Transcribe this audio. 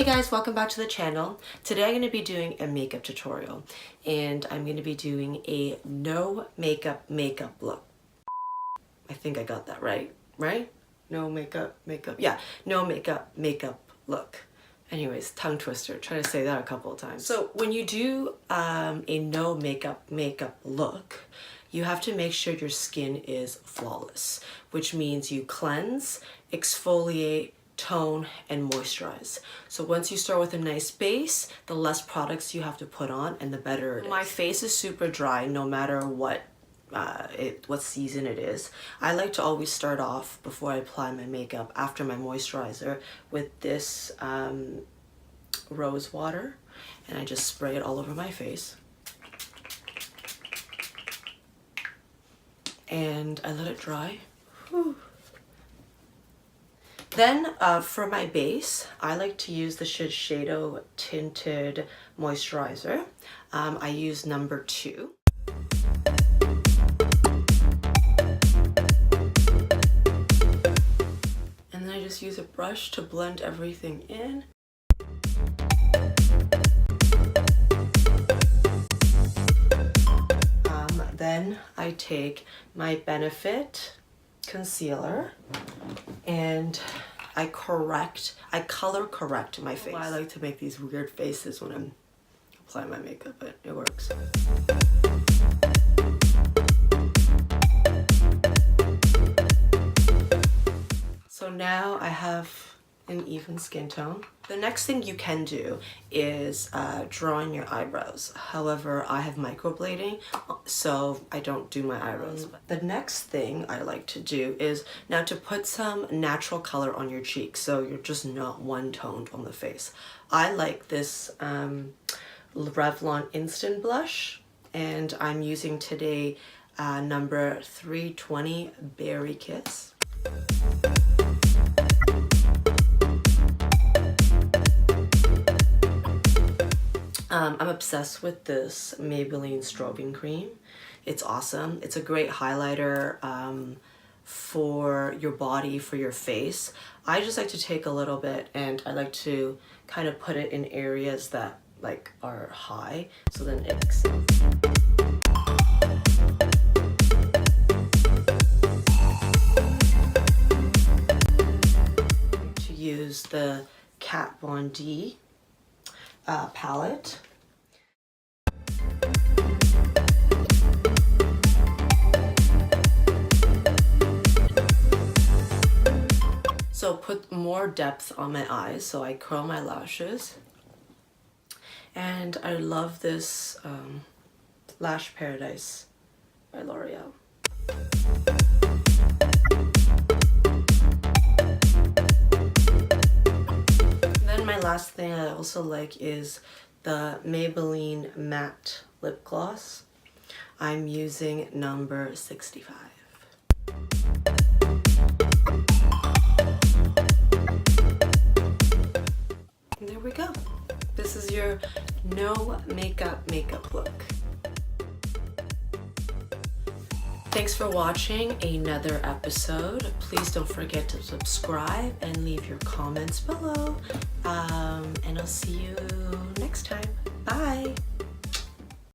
Hey guys, welcome back to the channel. Today I'm going to be doing a makeup tutorial and I'm going to be doing a no makeup look. I think I got that right? No makeup. Yeah, no makeup look. Anyways, tongue twister. Try to say that a couple of times. So when you do a no makeup look, you have to make sure your skin is flawless, which means you cleanse, exfoliate, tone, and moisturize. So once you start with a nice base, the less products you have to put on and the better it is. My face is super dry no matter what season it is. I like to always start off before I apply my makeup after my moisturizer with this rose water, and I just spray it all over my face. And I let it dry. Whew. Then for my base, I like to use the Shisedio Tinted Moisturizer. I use number 2. And then I just use a brush to blend everything in. Then I take my Benefit concealer and I color correct my face. I like to make these weird faces when I'm applying my makeup, but it works. So now I have an even skin tone. The next thing you can do is drawing your eyebrows. However, I have microblading, so I don't do my eyebrows. The next thing I like to do is now to put some natural color on your cheeks, so you're just not one-toned on the face. I like this Revlon Instant Blush, and I'm using today number 320 Berry Kiss. I'm obsessed with this Maybelline Strobing cream. It's awesome. It's a great highlighter for your body, for your face. I just like to take a little bit and I like to kind of put it in areas that like are high, so then it extends. To use the Kat Von D palette. So put more depth on my eyes, so I curl my lashes. And I love this Lash Paradise by L'Oreal. My last thing I also like is the Maybelline Matte Lip Gloss. I'm using number 65. And there we go. This is your no makeup look. Thanks for watching another episode. Please don't forget to subscribe and leave your comments below. And I'll see you next time. Bye!